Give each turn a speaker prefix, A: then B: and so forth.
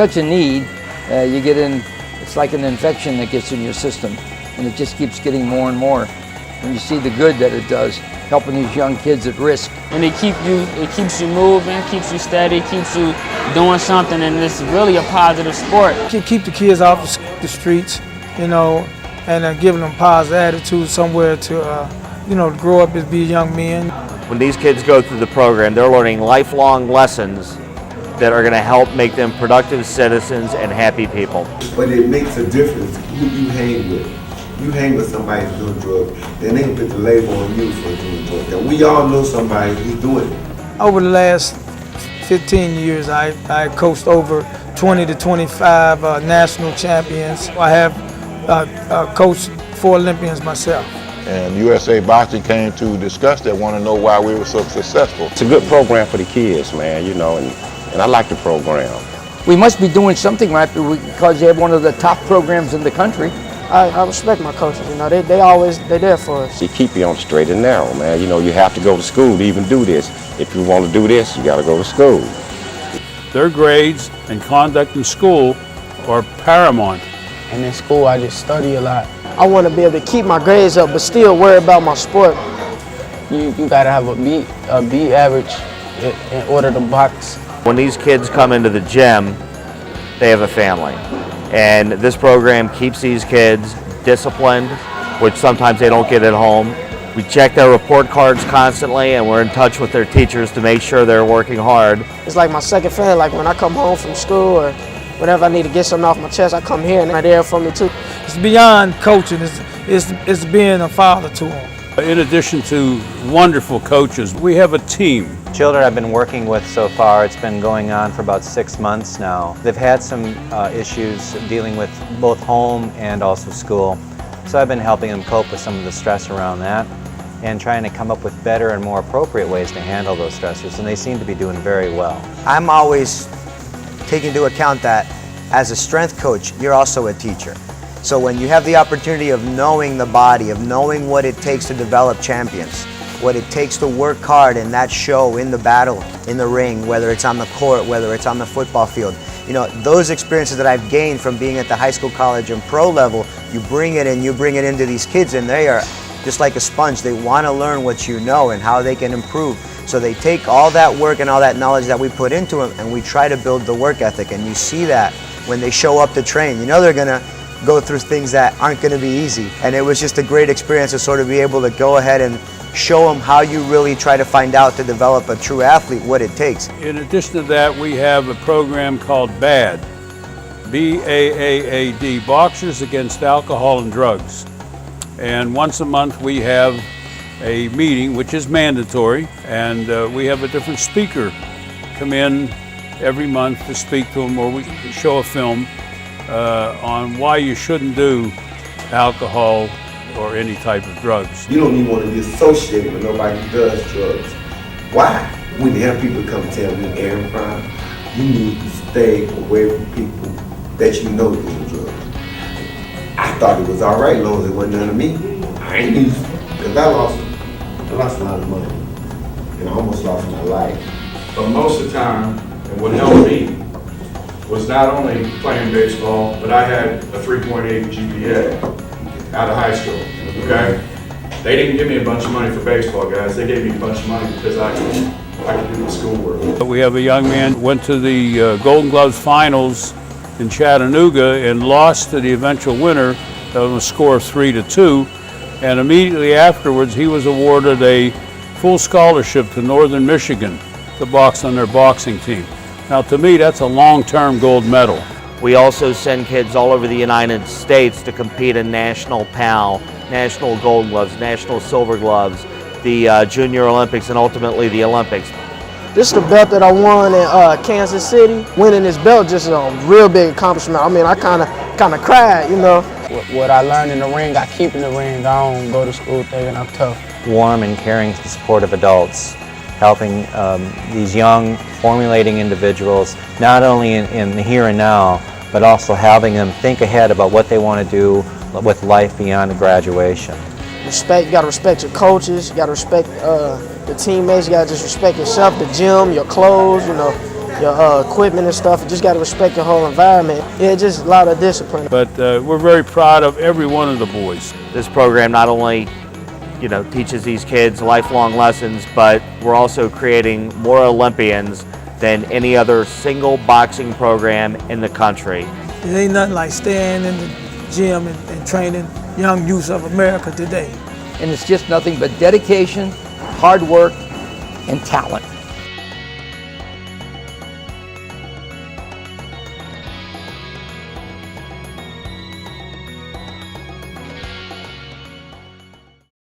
A: such a need. You get in, it's like an infection that gets in your system, and it just keeps getting more and more. When you see the good that it does, helping these young kids at risk.
B: And it keeps you moving, keeps you steady, keeps you doing something, and it's really a positive sport.
C: Keep the kids off the streets, you know, and giving them positive attitudes somewhere to, you know, grow up and be young men.
D: When these kids go through the program, they're learning lifelong lessons that are going to help make them productive citizens and happy people.
E: But it makes a difference who you hang with. You hang with somebody who's doing drugs, then they can put the label on you for doing drugs. And we all know somebody who's doing it.
C: Over the last 15 years, I coached over 20 to 25 national champions. I have coached 4 Olympians myself.
F: And USA Boxing came to discuss that, want to know why we were so successful.
G: It's a good program for the kids, man, you know, and I like the program.
A: We must be doing something right because they have one of the top programs in the country.
H: I respect my coaches, you know, they're there for us.
G: They keep you on the straight and narrow, man. You know, you have to go to school to even do this. If you want to do this, you got to go to school.
I: Their grades and conduct in school are paramount.
B: And in school, I just study a lot.
H: I want to be able to keep my grades up, but still worry about my sport.
B: You got to have a B average in order to box.
D: When these kids come into the gym, they have a family. And this program keeps these kids disciplined, which sometimes they don't get at home. We check their report cards constantly, and we're in touch with their teachers to make sure they're working hard.
H: It's like my second family. Like when I come home from school or whenever I need to get something off my chest, I come here and they're there for me too.
C: It's beyond coaching, it's being a father to them.
I: In addition to wonderful coaches, we have a team.
J: Children I've been working with so far, it's been going on for about 6 months now. They've had some issues dealing with both home and also school. So I've been helping them cope with some of the stress around that and trying to come up with better and more appropriate ways to handle those stressors, and they seem to be doing very well.
K: I'm always taking into account that as a strength coach, you're also a teacher. So when you have the opportunity of knowing the body, of knowing what it takes to develop champions, what it takes to work hard in that show, in the battle, in the ring, whether it's on the court, whether it's on the football field, you know, those experiences that I've gained from being at the high school, college, and pro level, you bring it into these kids, and they are just like a sponge. They want to learn what you know and how they can improve. So they take all that work and all that knowledge that we put into them, and we try to build the work ethic. And you see that when they show up to train. You know they're going to go through things that aren't going to be easy. And it was just a great experience to sort of be able to go ahead and show them how you really try to find out to develop a true athlete, what it takes.
I: In addition to that, we have a program called BAAD, B-A-A-A-D, Boxers Against Alcohol and Drugs. And once a month we have a meeting, which is mandatory, and we have a different speaker come in every month to speak to them, or we show a film on why you shouldn't do alcohol or any type of drugs.
E: You don't even want to be associated with nobody who does drugs. Why? When you have people come tell me, Aaron Prime, you need to stay away from people that you know doing drugs. I thought it was all right as long as it wasn't none of me. I ain't used to, because I lost a lot of money, and I almost lost my life.
L: But most of the time, and what helped me was not only playing baseball, but I had a 3.8 GPA out of high school, okay? They didn't give me a bunch of money for baseball, guys. They gave me a bunch of money because I could do the schoolwork.
I: We have a young man who went to the Golden Gloves finals in Chattanooga and lost to the eventual winner on a score of 3-2. And immediately afterwards, he was awarded a full scholarship to Northern Michigan to box on their boxing team. Now, to me, that's a long-term gold medal.
D: We also send kids all over the United States to compete in National PAL, National Gold Gloves, National Silver Gloves, the Junior Olympics, and ultimately the Olympics.
H: This is the belt that I won in Kansas City. Winning this belt just is a real big accomplishment. I mean, I kind of cried, you know.
B: What I learned in the ring, I keep in the ring. I don't go to school thinking I'm tough.
J: Warm and caring, supportive adults, helping these young, formulating individuals, not only in the here and now, but also having them think ahead about what they want to do with life beyond graduation.
H: Respect, you got to respect your coaches, you got to respect the teammates, you got to just respect yourself, the gym, your clothes, you know. your equipment and stuff. You just got to respect your whole environment. Yeah, just a lot of discipline.
I: But we're very proud of every one of the boys.
D: This program not only teaches these kids lifelong lessons, but we're also creating more Olympians than any other single boxing program in the country.
C: It ain't nothing like staying in the gym and training young youths of America today.
A: And it's just nothing but dedication, hard work, and talent.